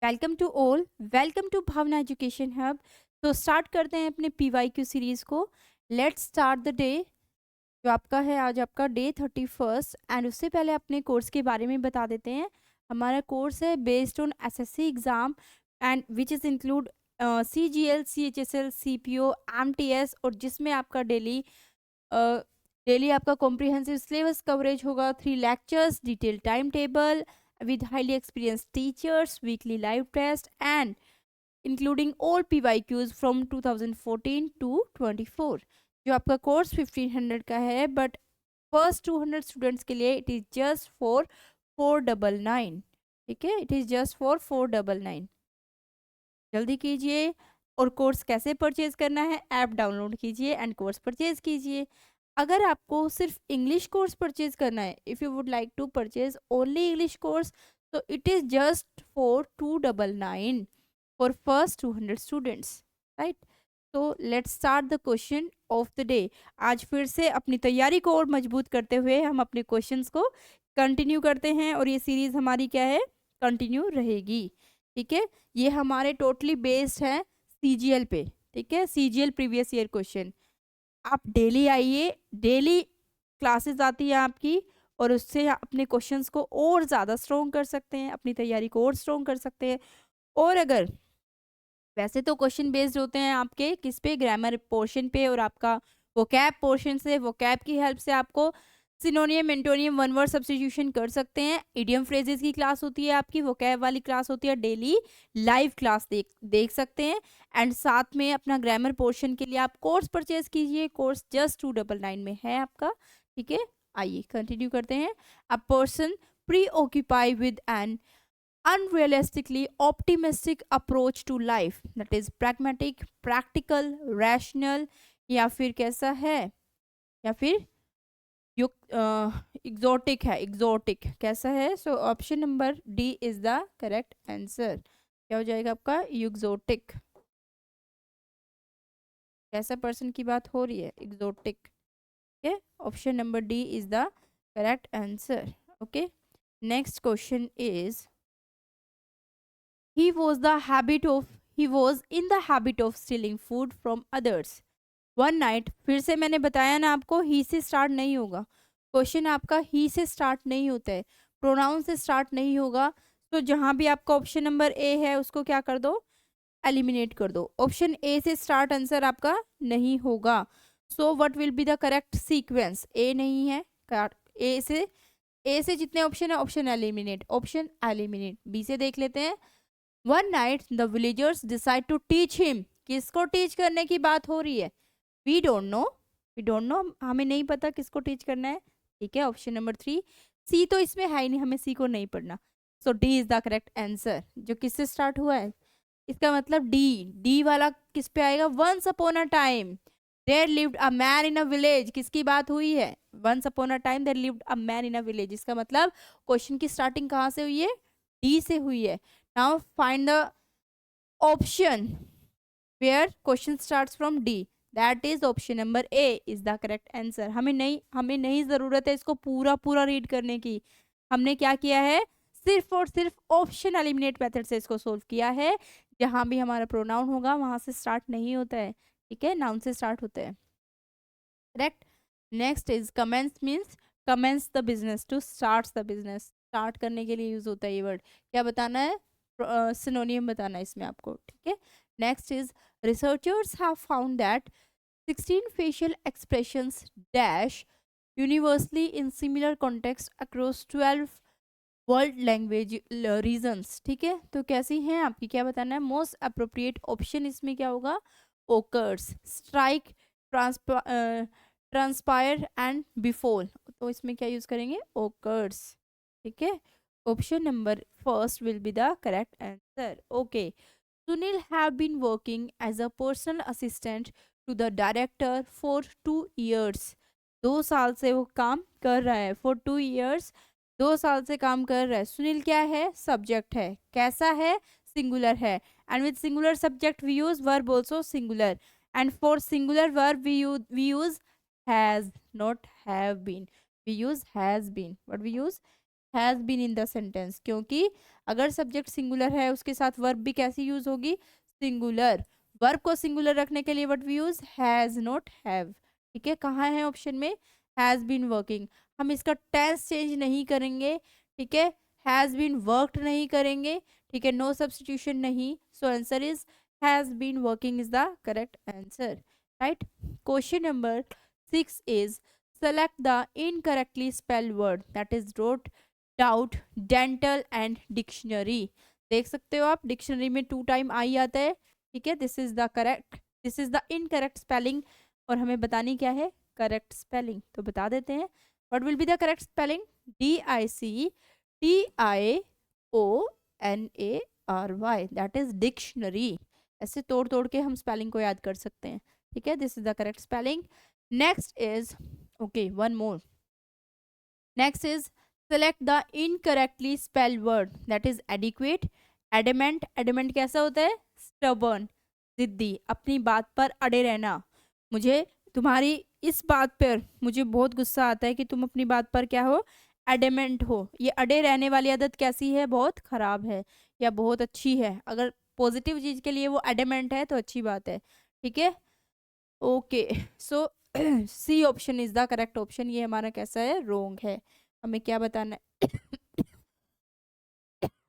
Welcome to all, welcome to Bhavna education hub. तो start करते हैं अपने PYQ सीरीज को। Let's start the day. जो आपका है आज आपका डे 31 एंड उससे पहले अपने कोर्स के बारे में बता देते हैं। हमारा कोर्स है based on SSC exam and which is include CGL, CHSL, CPO, MTS, और जिसमें आपका डेली आपका कॉम्प्रिहेंसिव सिलेबस कवरेज होगा, 3 lectures, detail time table with highly experienced teachers, weekly live test, and including all PYQs from 2014 to 24। जो आपका course 1500 का है, but first 200 students के लिए इट इज़ जस्ट फॉर 499। ठीक है, इट इज़ जस्ट फॉर 499। जल्दी कीजिए। और कोर्स कैसे परचेज करना है, ऐप डाउनलोड कीजिए एंड कोर्स परचेज कीजिए। अगर आपको सिर्फ इंग्लिश कोर्स परचेज करना है, if you would like to purchase only English course, तो it is just for 299 for first 200 students, right. तो let's start the question of the day. आज फिर से अपनी तैयारी को और मजबूत करते हुए हम अपने क्वेश्चंस को कंटिन्यू करते हैं, और ये सीरीज हमारी क्या है, कंटिन्यू रहेगी। ठीक है, ये हमारे टोटली बेस्ड है CGL पे। ठीक है, CGL प्रीवियस ईयर क्वेश्चन। आप डेली आइए, डेली क्लासेस आती है आपकी, और उससे अपने क्वेश्चंस को और ज़्यादा स्ट्रॉन्ग कर सकते हैं, अपनी तैयारी को और स्ट्रॉन्ग कर सकते हैं। और अगर वैसे तो क्वेश्चन बेस्ड होते हैं आपके किस पे, ग्रामर पोर्शन पे, और आपका वोकैब पोर्शन से, वोकैब की हेल्प से आपको सिनोनियम, एंटोनियम, वन वर्ड सब्स्टिट्यूशन कर सकते हैं। इडियम फ्रेजेस की क्लास होती है आपकी, वोकैब वाली क्लास होती है, डेली लाइव क्लास देख देख सकते हैं। एंड साथ में अपना ग्रामर पोर्शन के लिए आप कोर्स परचेज कीजिए। कोर्स जस्ट 299 में है आपका। ठीक है, आइए कंटिन्यू करते हैं। A person preoccupy with an unrealistically optimistic approach to life, that is pragmatic, practical, rational, या फिर कैसा है, या फिर एग्जॉटिक है, एग्जॉटिक कैसा है। सो option number D is the correct answer. क्या हो जाएगा आपका, एग्जॉटिक। कैसा पर्सन की बात हो रही है, exotic. Okay, option number D is the correct answer. Okay, next question is he was the habit of he was in the habit of stealing food from others one night। फिर से मैंने बताया ना आपको, ही से स्टार्ट नहीं होगा question, आपका ही से स्टार्ट नहीं होता है, प्रोनाउन से स्टार्ट नहीं होगा। तो जहां भी आपका ऑप्शन नंबर ए है उसको क्या कर दो, एलिमिनेट कर दो। ऑप्शन ए से स्टार्ट आंसर आपका नहीं होगा। So what will be the correct sequence, A नहीं है, ए से जितने ऑप्शन है option eliminate, option eliminate. B से देख लेते हैं। One night the villagers decide to teach him. किसको टीच करने की बात हो रही है, we don't know, we don't know, हमें नहीं पता किसको टीच करना है। ठीक है, ऑप्शन नंबर 3। सी तो इसमें है ही नहीं, हमें सी को नहीं पढ़ना। So D is the correct answer. जो किससे स्टार्ट हुआ है, इसका मतलब डी, डी वाला किस पे आएगा, once upon a time there lived a man in a village. किसकी बात हुई है, once upon a time there lived a man in a village. इसका मतलब क्वेश्चन की स्टार्टिंग कहाँ से हुई है, डी से हुई है। Now find the option where question starts from D, that is option number A is the correct answer। हमें नहीं ज़रूरत है इसको पूरा पूरा रीड करने की। हमने क्या किया है, सिर्फ और सिर्फ ऑप्शन एलिमिनेट मेथड से इसको सोल्व किया है। जहाँ भी हमारा प्रोनाउन होगा वहाँ से स्टार्ट नहीं होता है। ठीक है, नाउन से स्टार्ट होता है। Correct. Next is commence, means commence the business, to start the business, start करने के लिए यूज होता है ये वर्ड। क्या बताना है, सिनोनियम बताना है इसमें आपको। ठीक है, next is researchers have found that 16 facial expressions dash universally in similar context across 12 world language regions. ठीक है, तो कैसी हैं आपकी, क्या बताना है। मोस्ट अप्रोप्रिएट ऑप्शन इसमें क्या होगा, occurs, strike, transpire and befall. तो इसमें क्या यूज करेंगे, ओकर्स। ठीक है, option number first will be the correct answer. Okay, Sunil have been working as a personal assistant to the director for 2 years। 2 साल से वो काम कर रहा है, फॉर 2 years, 2 साल से काम कर रहा है। सुनील क्या है, सब्जेक्ट है, कैसा है, सिंगुलर है। And with singular subject we use verb also singular, and for singular verb we use has, not have been, we use has been. What we use, has been in the sentence, क्योंकि अगर subject singular है उसके साथ verb भी कैसी use होगी, singular. Verb को singular रखने के लिए what we use, has not have. ठीक है, कहाँ है ऑप्शन में, हैज बीन वर्किंग। हम इसका टेंस चेंज नहीं करेंगे, ठीक है, हैज बीन वर्कड नहीं करेंगे, ठीक है, नो सब्स्टिट्यूशन नहीं, so answer is has been working is the correct answer, right. Question number 6 is select the incorrectly spelled word that is wrote doubt, dental and dictionary। देख सकते हो आप dictionary में 2 टाइम आई आता है, ठीक है, this is the correct, this is the incorrect spelling, और हमें बतानी क्या है, करेक्ट स्पेलिंग। तो बता देते हैं what will be the correct spelling, DICTIONARY, that is dictionary. ऐसे तोड़ तोड़ के हम स्पेलिंग को याद कर सकते हैं, ठीक है, this is the correct spelling. Next is, okay, one more. Next is select the incorrectly spelled word that is adequate, adamant। adamant कैसा होता है, stubborn, जिद्दी, अपनी बात पर अड़े रहना। मुझे तुम्हारी इस बात पर मुझे बहुत गुस्सा आता है कि तुम अपनी बात पर क्या हो, एडमेंट हो। ये अड़े रहने वाली आदत कैसी है, बहुत खराब है या बहुत अच्छी है। अगर पॉजिटिव चीज के लिए वो एडमेंट है तो अच्छी बात है, ठीक है। Okay, so C option is the correct option. ये हमारा कैसा है, रोंग है। हमें क्या बताना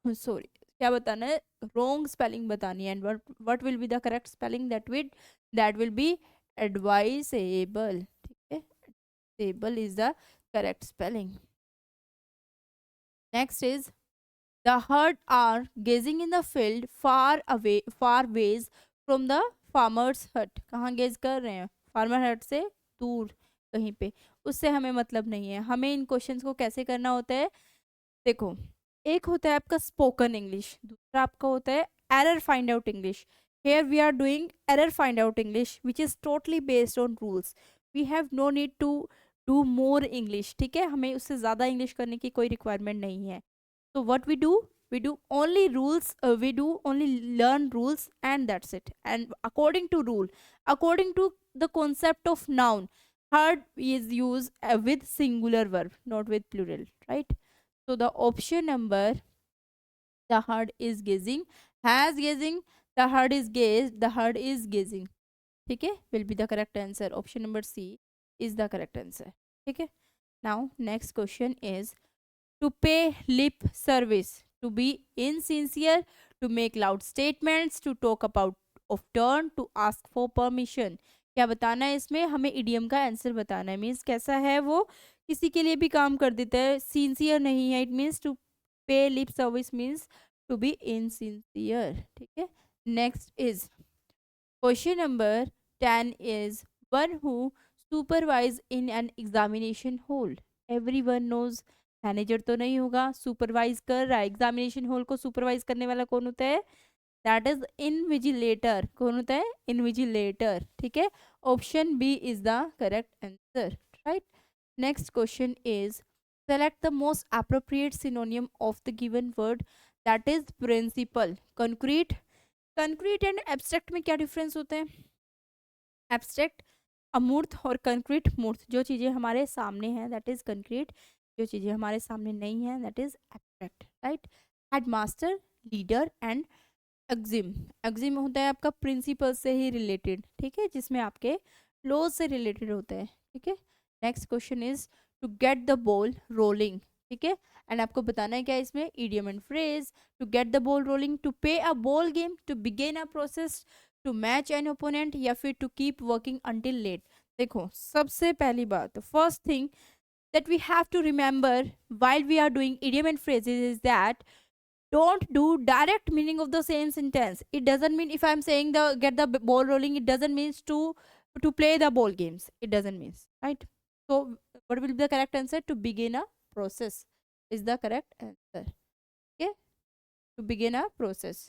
है सॉरी, क्या बताना है, रोंग स्पेलिंग बतानी है। And what will be the correct spelling, that will be advisable, ठीक है, advisable is the correct spelling. Next is the herd are grazing in the field far away, far ways from the farmers hut. कहाँ gauge कर रहे हैं, farmer हट से दूर कहीं पे, उससे हमें मतलब नहीं है। हमें इन क्वेश्चंस को कैसे करना होता है, देखो, एक होता है आपका स्पोकन इंग्लिश, दूसरा आपका होता है error find out English. Here we are doing error find out English which is totally based on rules. We have no need to do more English, ठीक है, हमें उससे ज़्यादा इंग्लिश करने की कोई रिक्वायरमेंट नहीं है। तो what we do only rules, we do only learn rules and that's it, and according to rule, according to the concept of noun, heard is used with singular verb, not with plural, right? So the option number, the heard is gazing, has gazing, the heard is gazed, the heard is gazing, ठीक है, will be the correct answer। option number C is the correct answer, ठीक है। now next question is to pay lip service, to be insincere, to make loud statements, to talk about of turn, to ask for permission। क्या बताना है इसमें, हमें idiom का answer बताना है। मीन्स कैसा है वो, किसी के लिए भी काम कर देता है, सिंसियर नहीं है। It means to pay lip service means to be insincere, ठीक है। Next is question number 10 is one who supervise in an examination hall। everyone knows, manager तो नहीं होगा, सुपरवाइज कर रहा है एग्जामिनेशन हॉल को। सुपरवाइज करने वाला कौन होता है, दैट इज इनविजिलेटर। कौन होता है, इनविजिलेटर, ठीक है। Option B is the correct answer, right. Next question is select the most appropriate synonym of the given word, that is principal. Concrete, concrete and abstract में क्या डिफरेंस होते हैं, abstract अमूर्त और कंक्रीट मूर्त। जो चीज़ें हमारे सामने हैं दैट इज कंक्रीट, जो चीज़ें हमारे सामने नहीं है that is abstract, right. Headmaster, leader and exam. Exam होता है आपका प्रिंसिपल से ही रिलेटेड, ठीक है, जिसमें आपके लॉज से रिलेटेड होता है, ठीक है। Next question is to get the ball rolling, ठीक है, एंड आपको बताना है क्या इसमें, idiom and phrase. To get the ball rolling, to pay a ball game, to begin a process, to match an opponent, या फिर to keep working until late. देखो, सबसे पहली बात, first thing that we have to remember while we are doing idiom and phrases is that don't do direct meaning of the same sentence. It doesn't mean if I'm saying the get the ball rolling, it doesn't mean to play the ball games, it doesn't mean, right? So what will be the correct answer, to begin a process is the correct answer, okay, to begin a process,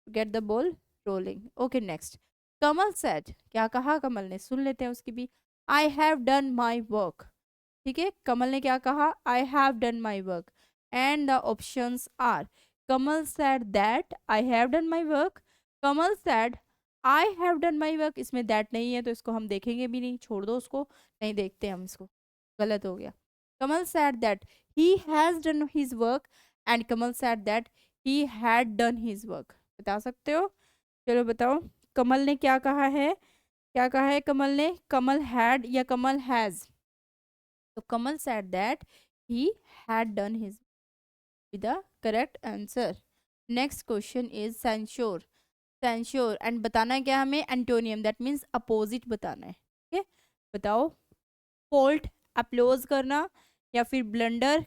to get the ball rolling। okay, next Kamal said, क्या कहा कमल ने, सुन लेते हैं उसकी भी। I have done my work, ठीक है, कमल ने क्या कहा, I have done my work, and the options are Kamal said that I have done my work, Kamal said I have done my work. इसमें दैट नहीं है तो इसको हम देखेंगे भी नहीं, छोड़ दो उसको, नहीं देखते हम इसको, गलत हो गया। Kamal said that he has done his work and Kamal said that he had done his work. बता सकते हो? चलो बताओ, कमल ने क्या कहा है? क्या कहा है कमल ने? कमल हैड या कमल हैज? तो कमल said that he had done his with the correct answer. Next question is censure. Censure and बताना क्या हमें? एंटोनियम, दैट मीन्स अपोजिट बताना है. ठीक है, बताओ. फॉल्ट अप्लोज करना या फिर ब्लंडर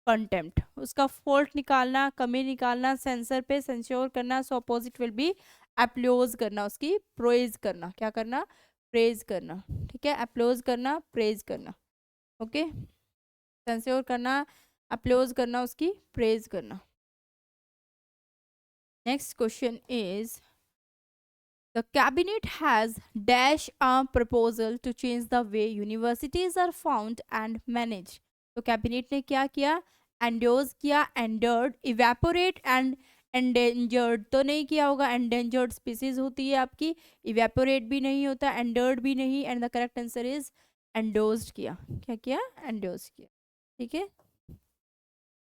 कंटेम्प्ट. उसका फॉल्ट निकालना, कमी निकालना, सेंसर पे सेंश्योर करना. सो अपोजिट विल बी अप्लोज करना, उसकी प्रेज करना. क्या करना? प्रेज करना. ठीक है, अप्लोज करना, प्रेज करना. ओके, सेंश्योर करना, अप्लोज करना, उसकी प्रेज करना. Next question is the cabinet has dash a proposal to change the way universities are found and managed. तो कैबिनेट ने क्या किया? एंडोज किया, एंडर्ड, इवेपोरेट एंड एंडेंजर्ड तो नहीं किया होगा. एंडेंजर्ड स्पीसीज होती है आपकी, इवेपोरेट भी नहीं होता, एंडर्ड भी नहीं. And the correct answer is endorsed किया. क्या किया? एंडोज किया. ठीक है,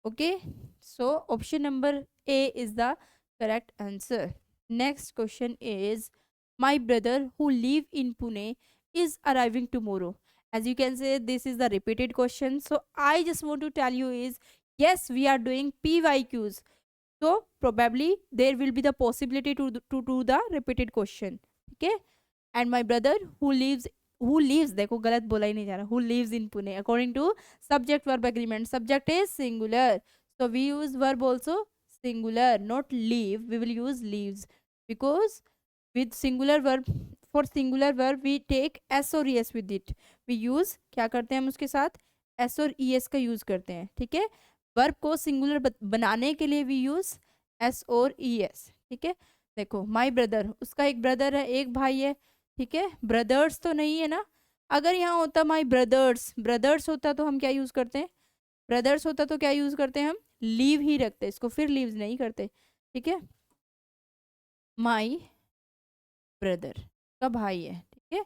okay. So option number A is the correct answer. Next question is my brother who live in Pune is arriving tomorrow. As you can say, this is the repeated question. So I just want to tell you is yes, we are doing PYQs. So probably there will be the possibility to do the repeated question. Okay. And my brother who lives देखो गलत बोला ही नहीं जा रहा. Who lives in Pune according to subject verb agreement. Subject is singular. So we use verb also singular, not live. We will use leaves because with singular verb, for singular verb we take s or es with it. We use क्या करते हैं हम उसके साथ? s और es का use करते हैं. ठीक है, वर्ब को सिंगुलर बनाने के लिए we use s और es. ठीक है, देखो माई ब्रदर, उसका एक ब्रदर है, एक भाई है. ठीक है, ब्रदर्स तो नहीं है ना. अगर यहाँ होता माई ब्रदर्स, ब्रदर्स होता तो हम क्या यूज करते हैं? ब्रदर्स होता तो क्या यूज करते हैं हम? लीव ही रखते, इसको फिर लीव्स नहीं करते. ठीक है, माई ब्रदर का भाई है. ठीक है,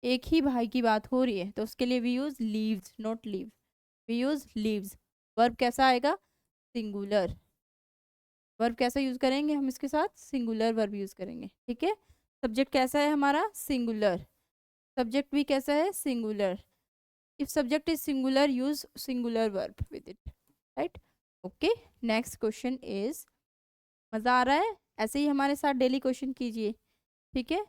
एक ही भाई की बात हो रही है तो उसके लिए we use leaves, not leave. We use leaves. Verb कैसा आएगा? सिंगुलर. वर्ब कैसा यूज करेंगे हम इसके साथ? सिंगुलर वर्ब यूज करेंगे. ठीक है, सब्जेक्ट कैसा है हमारा? सिंगुलर. सब्जेक्ट भी कैसा है? Singular. If subject is singular, use singular verb with it. Right, okay. Next question is, मजा आ रहा है? ऐसे ही हमारे साथ डेली क्वेश्चन कीजिए. ठीक है,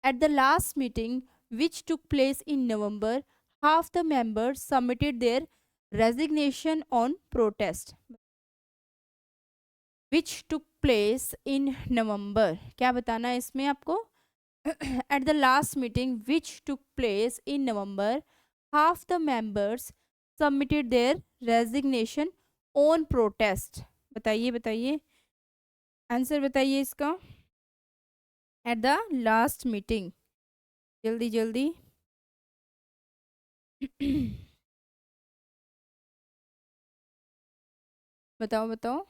at the last meeting which took place in November, half the members submitted their resignation on protest. Which took place in November, क्या बताना है इसमें आपको? At the last meeting which took place in November, half the members submitted their resignation on protest. बताइए बताइए, answer बताइए इसका. Eight the last meeting, जल्दी जल्दी. बताओ बताओ.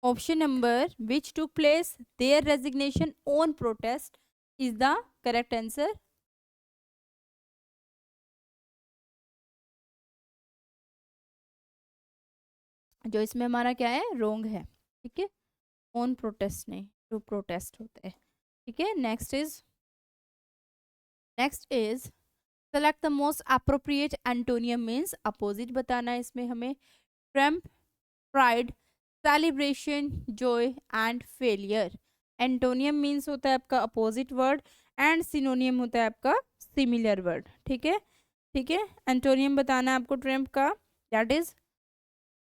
Option number which took place their resignation on protest is the correct answer. जो इसमें हमारा क्या है? रोंग है. ठीक है, ऑन प्रोटेस्ट नहीं, टू प्रोटेस्ट होता है. ठीक है, next is select the most appropriate antonym. Means opposite बताना है इसमें हमें. Triumph, pride, celebration, joy and failure. Antonym means होता है आपका अपोजिट वर्ड एंड सिनोनियम होता है आपका सिमिलर वर्ड. ठीक है, ठीक है, एंटोनियम बताना है आपको ट्रम्प का, that is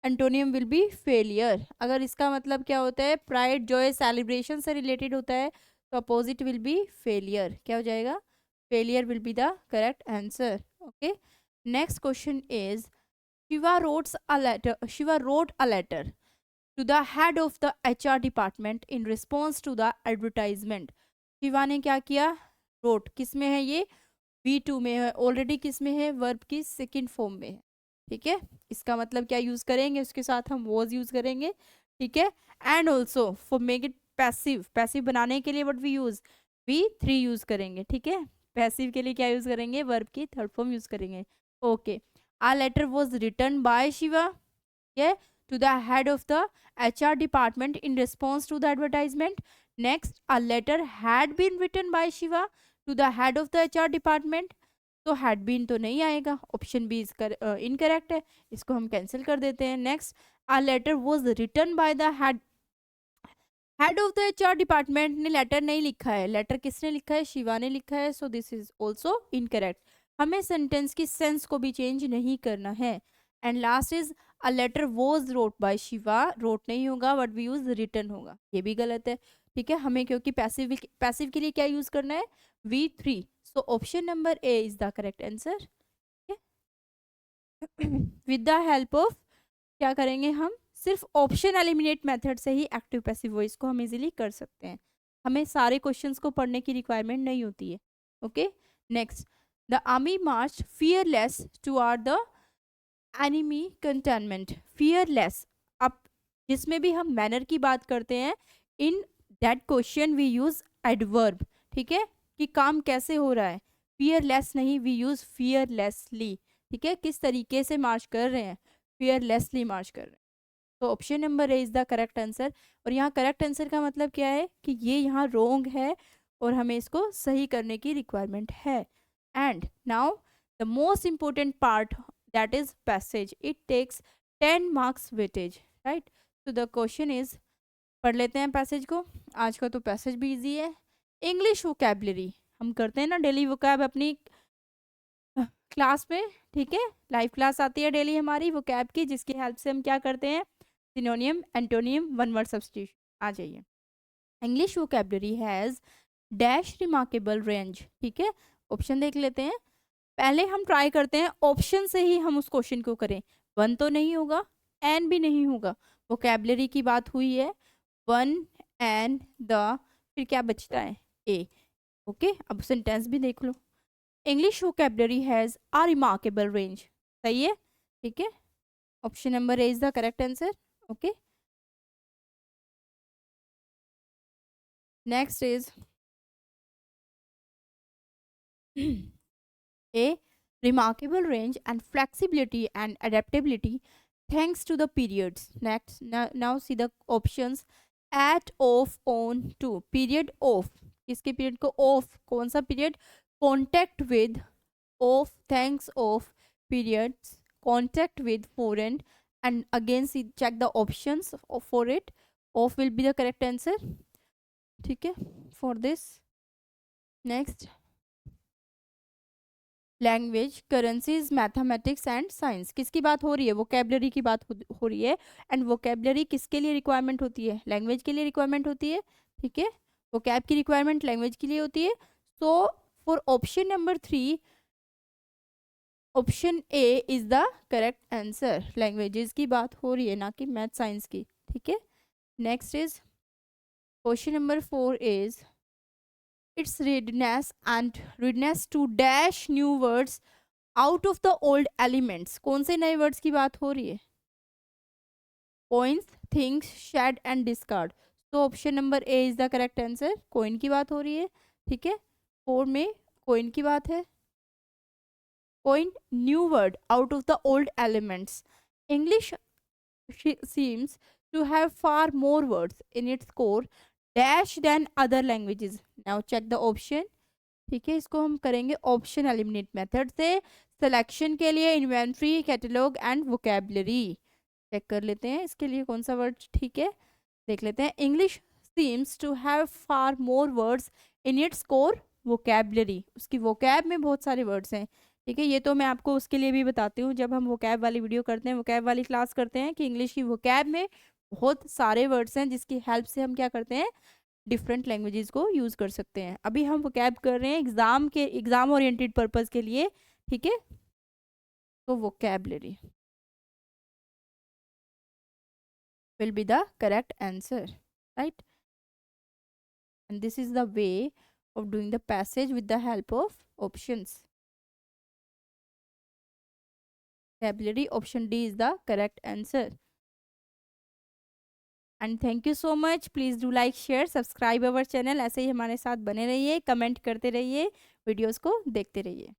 antonym will be failure. अगर इसका मतलब क्या होता है? प्राइड, जॉय, सेलिब्रेशन से रिलेटेड होता है तो अपोजिट विल बी फेलियर. क्या हो जाएगा? Failure will be the correct answer. Okay, next question is Shiva wrote a letter to the head of the HR department in response to the advertisement. Shiva ने क्या किया? wrote किस में है? ये V2 में है. ऑलरेडी किस में है? वर्ब की सेकंड फॉर्म में है. ठीक है, इसका मतलब क्या यूज करेंगे? उसके साथ हम was यूज करेंगे. ठीक है, and also for make it passive, passive बनाने के लिए what we use? V3 use करेंगे. ठीक है, पैसिव के लिए क्या यूज करेंगे? वर्ब की थर्ड फॉर्म यूज करेंगे. Okay, A letter was written by Shiva, yeah, to the head of the HR department in response to the advertisement. Next, a letter had been written by Shiva to the head of the HR department. तो had been तो नहीं आएगा, option be incorrect है, इसको हम cancel कर देते हैं. Next, a letter was written by the head of the HR department ने लेटर नहीं लिखा है. लेटर किसने लिखा है? शिवा ने लिखा है. So this is also incorrect. हमें सेंटेंस की सेंस को भी चेंज नहीं करना है. And last is a letter was wrote by Shiva. Wrote नहीं होगा, बट वी यूज रिटन होगा. ये भी गलत है. ठीक है, हमें क्योंकि पैसिव के लिए क्या यूज करना है? V3. So option number A is the correct answer. With the help of क्या करेंगे हम? सिर्फ ऑप्शन एलिमिनेट मेथड से ही एक्टिव पैसिव वॉइस को हम इजीली कर सकते हैं. हमें सारे क्वेश्चंस को पढ़ने की रिक्वायरमेंट नहीं होती है. Okay, next, the army march fearless toward the enemy containment. Fearless, अब जिसमें भी हम मैनर की बात करते हैं, in that question we use adverb. ठीक है, कि काम कैसे हो रहा है. फियरलेस नहीं, वी यूज फियरलेसली. ठीक है, किस तरीके से मार्च कर रहे हैं? फियरलेसली मार्च कर रहे हैं. तो option number A is the correct answer. और यहाँ करेक्ट आंसर का मतलब क्या है? कि ये यहाँ रोंग है और हमें इसको सही करने की रिक्वायरमेंट है. And now the most important part, that is passage. It takes 10 marks weightage, right. तो द क्वेश्चन इज, पढ़ लेते हैं पैसेज को. आज का तो पैसेज भी इजी है. इंग्लिश वोकैबलरी हम करते हैं ना डेली वोकैब अपनी क्लास में. ठीक है, लाइव क्लास आती है डेली हमारी वोकैब की, जिसकी हेल्प से हम क्या करते हैं? Synonym, antonym, one word substitution. आ जाइए. English vocabulary has dash remarkable range. ठीक है, ऑप्शन देख लेते हैं. पहले हम ट्राई करते हैं ऑप्शन से ही हम उस क्वेश्चन को करें. वन तो नहीं होगा, एन भी नहीं होगा. वोकैबलरी की बात हुई है. वन एन द, फिर क्या बचता है? ए. ओके, अब सेंटेंस भी देख लो. English vocabulary has a remarkable range. सही है. ठीक है, option number A is the correct answer. Okay, next is a remarkable range and flexibility and adaptability thanks to the periods. Next, now see the options. At, off, on, to. Period off, किसके period को? Of. कौन सा period? Contact with. Of, thanks of. Periods contact with foreign. And again see, check the options for it. Off will be the correct answer. ठीक है, for this. Next, language, currencies, mathematics and science. किसकी बात हो रही है? Vocabulary की बात हो रही है. एंड वोकैबलरी किसके लिए रिक्वायरमेंट होती है? लैंग्वेज के लिए रिक्वायरमेंट होती है. ठीक है, वोकैब की रिक्वायरमेंट लैंग्वेज के लिए होती है. So for option number 3, option A is the correct answer. Languages की बात हो रही है, ना कि मैथ साइंस की. ठीक है, next is question number 4 is its readiness to dash new words out of the old elements. कौन से नए वर्ड्स की बात हो रही है? coins, things, shed and discard. तो option number A is the correct answer. Coin की बात हो रही है. ठीक है, 4 में कोइन की बात है. Coin, new word out of the old elements. English seems to have far more words in its core dash than other languages. Now check the option. ठीक है, इसको हम करेंगे ऑप्शन एलिमिनेट मेथड से. सिलेक्शन के लिए inventory, catalogue and vocabulary. Check कर लेते हैं इसके लिए कौन सा वर्ड ठीक है. देख लेते हैं. English seems to have far more words in its core vocabulary. उसकी वोकैब में बहुत सारे वर्ड्स हैं. ठीक है, ये तो मैं आपको उसके लिए भी बताती हूँ जब हम वोकैब वाली वीडियो करते हैं, वोकैब वाली क्लास करते हैं, कि इंग्लिश की वोकैब में बहुत सारे वर्ड्स हैं जिसकी हेल्प से हम क्या करते हैं? डिफरेंट लैंग्वेजेस को यूज़ कर सकते हैं. अभी हम वोकैब कर रहे हैं एग्जाम ओरिएंटेड पर्पस के लिए. ठीक है, तो vocabulary will be the correct answer, right. And this is the way of doing the passage with the help of options. Vocabulary, option D is the correct answer. And thank you so much. Please do like, share, subscribe our channel. ऐसे ही हमारे साथ बने रहिए, comment करते रहिए, videos को देखते रहिए.